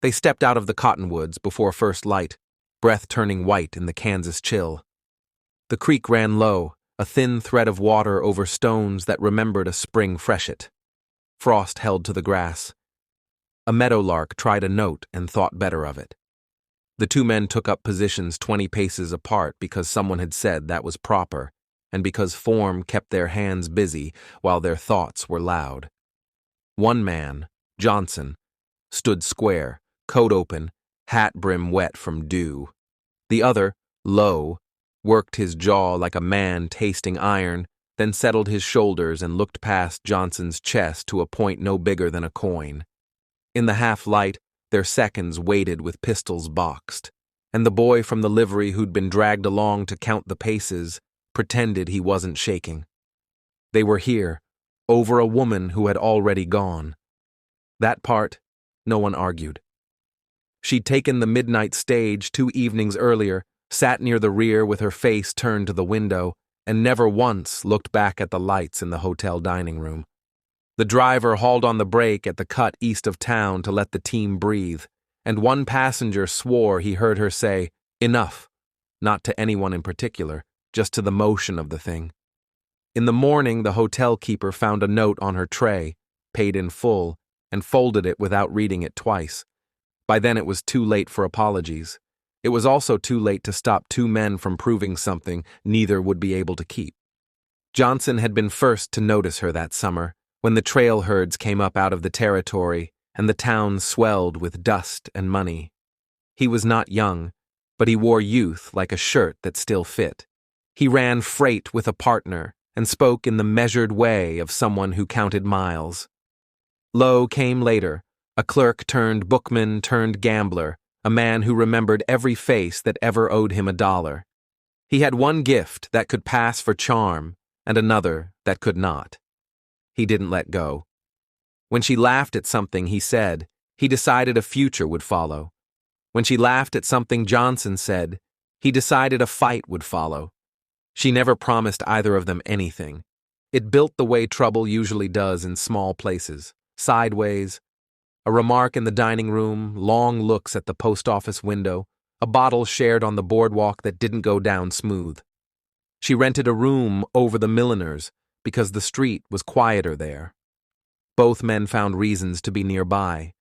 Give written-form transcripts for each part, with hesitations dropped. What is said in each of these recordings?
They stepped out of the cottonwoods before first light, breath turning white in the Kansas chill. The creek ran low, a thin thread of water over stones that remembered a spring freshet. Frost held to the grass. A meadowlark tried a note and thought better of it. The two men took up positions 20 paces apart because someone had said that was proper, and because form kept their hands busy while their thoughts were loud. One man, Johnson, stood square, coat open, hat brim wet from dew. The other, Lowe, worked his jaw like a man tasting iron, then settled his shoulders and looked past Johnson's chest to a point no bigger than a coin. In the half-light, their seconds waited with pistols boxed, and the boy from the livery who'd been dragged along to count the paces pretended he wasn't shaking. They were here, over a woman who had already gone. That part, no one argued. She'd taken the midnight stage 2 evenings earlier, sat near the rear with her face turned to the window, and never once looked back at the lights in the hotel dining room. The driver hauled on the brake at the cut east of town to let the team breathe, and one passenger swore he heard her say, "Enough," not to anyone in particular, just to the motion of the thing. In the morning, the hotel keeper found a note on her tray, paid in full, and folded it without reading it twice. By then it was too late for apologies. It was also too late to stop two men from proving something neither would be able to keep. Johnson had been first to notice her that summer, when the trail herds came up out of the territory and the town swelled with dust and money. He was not young, but he wore youth like a shirt that still fit. He ran freight with a partner and spoke in the measured way of someone who counted miles. Lowe came later, a clerk turned bookman turned gambler, a man who remembered every face that ever owed him $1. He had one gift that could pass for charm and another that could not. He didn't let go. When she laughed at something he said, he decided a future would follow. When she laughed at something Johnson said, he decided a fight would follow. She never promised either of them anything. It built the way trouble usually does in small places, sideways. A remark in the dining room, long looks at the post office window, a bottle shared on the boardwalk that didn't go down smooth. She rented a room over the milliner's because the street was quieter there. Both men found reasons to be nearby.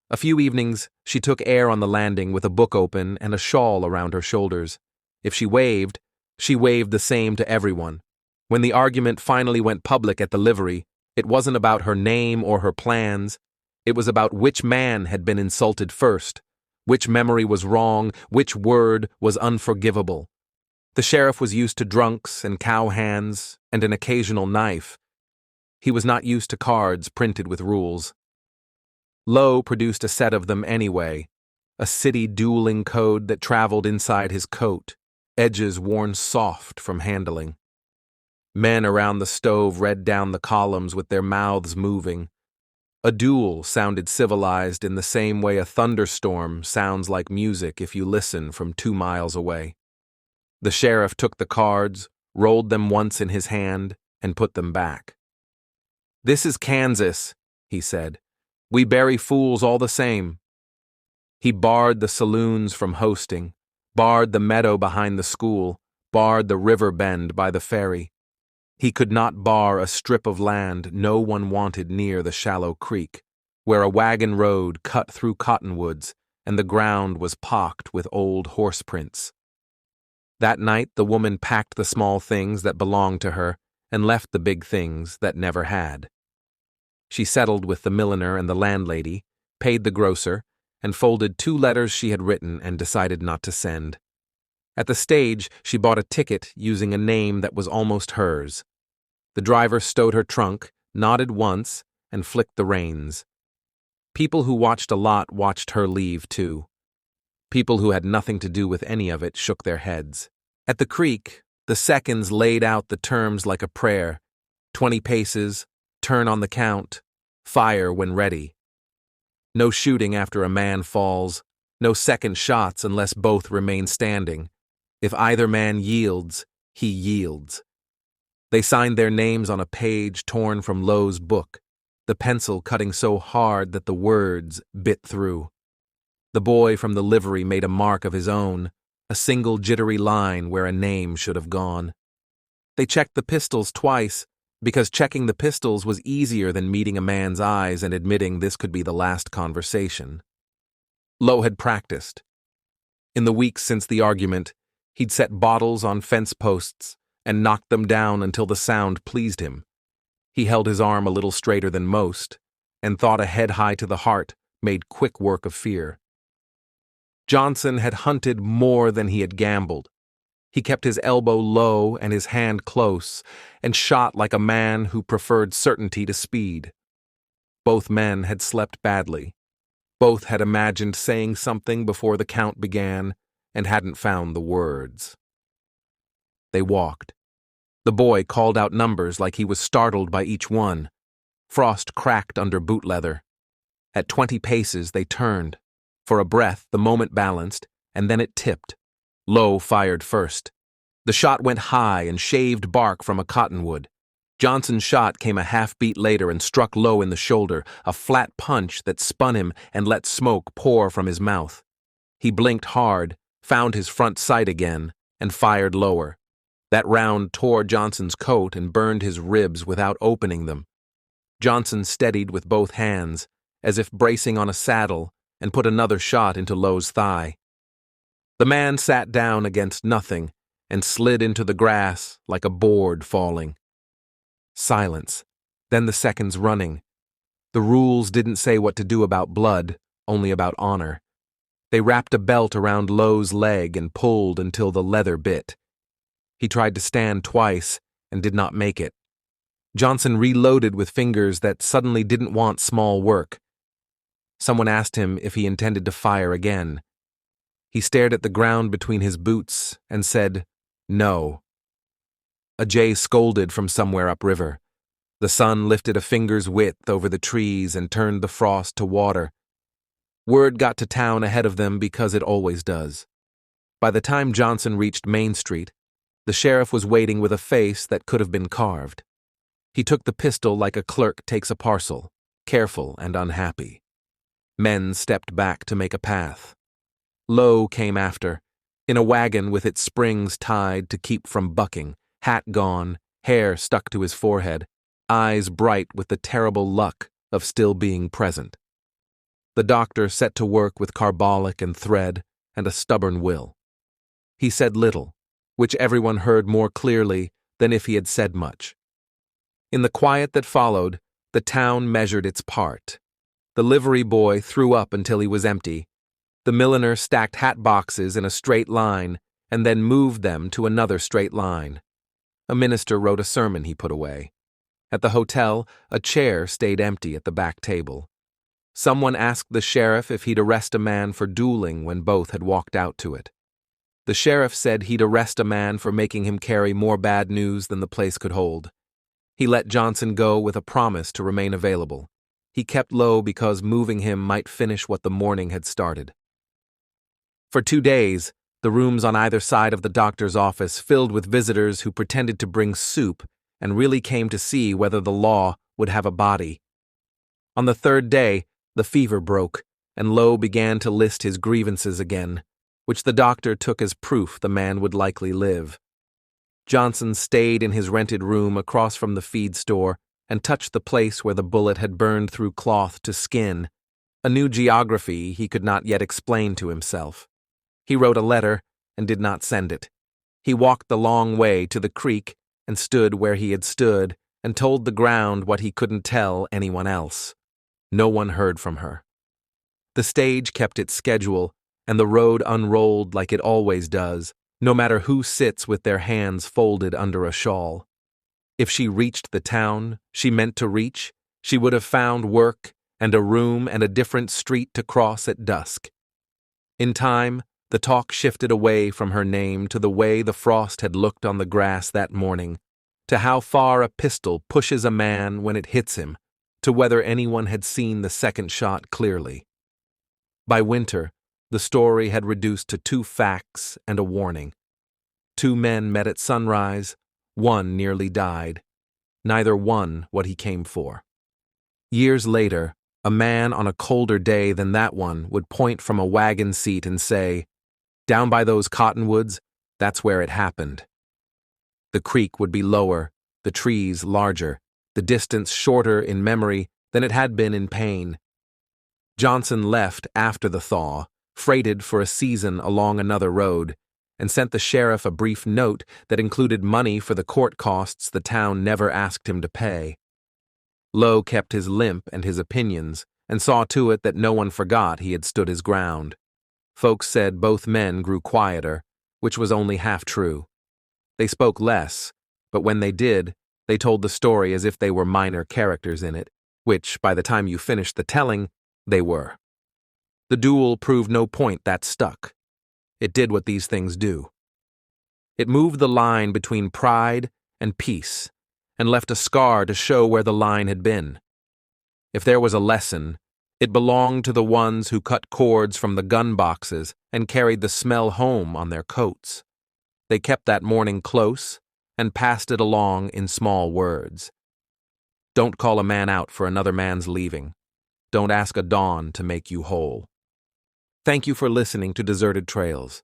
A few evenings, she took air on the landing with a book open and a shawl around her shoulders. If she waved the same to everyone. When the argument finally went public at the livery, it wasn't about her name or her plans. It was about which man had been insulted first, which memory was wrong, which word was unforgivable. The sheriff was used to drunks and cowhands and an occasional knife. He was not used to cards printed with rules. Lowe produced a set of them anyway, a city dueling code that traveled inside his coat, edges worn soft from handling. Men around the stove read down the columns with their mouths moving. A duel sounded civilized in the same way a thunderstorm sounds like music if you listen from 2 miles away. The sheriff took the cards, rolled them once in his hand, and put them back. "This is Kansas," he said. "We bury fools all the same." He barred the saloons from hosting, barred the meadow behind the school, barred the river bend by the ferry. He could not bar a strip of land no one wanted near the shallow creek, where a wagon road cut through cottonwoods and the ground was pocked with old horse prints. That night the woman packed the small things that belonged to her and left the big things that never had. She settled with the milliner and the landlady, paid the grocer, and folded 2 letters she had written and decided not to send. At the stage, she bought a ticket using a name that was almost hers. The driver stowed her trunk, nodded once, and flicked the reins. People who watched a lot watched her leave, too. People who had nothing to do with any of it shook their heads. At the creek, the seconds laid out the terms like a prayer. 20 paces, turn on the count, fire when ready. No shooting after a man falls, no second shots unless both remain standing. If either man yields, he yields. They signed their names on a page torn from Lowe's book, the pencil cutting so hard that the words bit through. The boy from the livery made a mark of his own, a single jittery line where a name should have gone. They checked the pistols twice, because checking the pistols was easier than meeting a man's eyes and admitting this could be the last conversation. Lowe had practiced. In the weeks since the argument, he'd set bottles on fence posts and knocked them down until the sound pleased him. He held his arm a little straighter than most, and thought a head high to the heart made quick work of fear. Johnson had hunted more than he had gambled. He kept his elbow low and his hand close, and shot like a man who preferred certainty to speed. Both men had slept badly. Both had imagined saying something before the count began and hadn't found the words. They walked. The boy called out numbers like he was startled by each one. Frost cracked under boot leather. At 20 paces they turned. For a breath, the moment balanced, and then it tipped. Lowe fired first. The shot went high and shaved bark from a cottonwood. Johnson's shot came a half-beat later and struck Lowe in the shoulder, a flat punch that spun him and let smoke pour from his mouth. He blinked hard, found his front sight again, and fired lower. That round tore Johnson's coat and burned his ribs without opening them. Johnson steadied with both hands, as if bracing on a saddle, and put another shot into Lowe's thigh. The man sat down against nothing and slid into the grass like a board falling. Silence, then the seconds running. The rules didn't say what to do about blood, only about honor. They wrapped a belt around Lowe's leg and pulled until the leather bit. He tried to stand twice and did not make it. Johnson reloaded with fingers that suddenly didn't want small work. Someone asked him if he intended to fire again. He stared at the ground between his boots and said, "No." A jay scolded from somewhere upriver. The sun lifted a finger's width over the trees and turned the frost to water. Word got to town ahead of them because it always does. By the time Johnson reached Main Street, the sheriff was waiting with a face that could have been carved. He took the pistol like a clerk takes a parcel, careful and unhappy. Men stepped back to make a path. Lowe came after, in a wagon with its springs tied to keep from bucking, hat gone, hair stuck to his forehead, eyes bright with the terrible luck of still being present. The doctor set to work with carbolic and thread and a stubborn will. He said little, which everyone heard more clearly than if he had said much. In the quiet that followed, the town measured its part. The livery boy threw up until he was empty. The milliner stacked hat boxes in a straight line and then moved them to another straight line. A minister wrote a sermon he put away. At the hotel, a chair stayed empty at the back table. Someone asked the sheriff if he'd arrest a man for dueling when both had walked out to it. The sheriff said he'd arrest a man for making him carry more bad news than the place could hold. He let Johnson go with a promise to remain available. He kept Lowe because moving him might finish what the morning had started. For 2 days, the rooms on either side of the doctor's office filled with visitors who pretended to bring soup and really came to see whether the law would have a body. On the 3rd day, the fever broke, and Lowe began to list his grievances again, which the doctor took as proof the man would likely live. Johnson stayed in his rented room across from the feed store and touched the place where the bullet had burned through cloth to skin, a new geography he could not yet explain to himself. He wrote a letter and did not send it. He walked the long way to the creek and stood where he had stood and told the ground what he couldn't tell anyone else. No one heard from her. The stage kept its schedule, and the road unrolled like it always does, no matter who sits with their hands folded under a shawl. If she reached the town she meant to reach, she would have found work and a room and a different street to cross at dusk. In time, the talk shifted away from her name to the way the frost had looked on the grass that morning, to how far a pistol pushes a man when it hits him, to whether anyone had seen the second shot clearly. By winter, the story had reduced to 2 facts and a warning. 2 men met at sunrise, 1 nearly died. Neither won what he came for. Years later, A man on a colder day than that one would point from a wagon seat and say, "Down by those cottonwoods, that's where it happened." The creek would be lower, the trees larger, the distance shorter in memory than it had been in pain. Johnson left after the thaw, freighted for a season along another road, and sent the sheriff a brief note that included money for the court costs the town never asked him to pay. Lowe kept his limp and his opinions, and saw to it that no one forgot he had stood his ground. Folks said both men grew quieter, which was only half true. They spoke less, but when they did, they told the story as if they were minor characters in it, which, by the time you finished the telling, they were. The duel proved no point that stuck. It did what these things do. It moved the line between pride and peace, and left a scar to show where the line had been. If there was a lesson, it belonged to the ones who cut cords from the gun boxes and carried the smell home on their coats. They kept that morning close and passed it along in small words. Don't call a man out for another man's leaving. Don't ask a dawn to make you whole. Thank you for listening to Deserted Trails.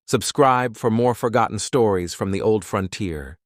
Subscribe for more forgotten stories from the old frontier.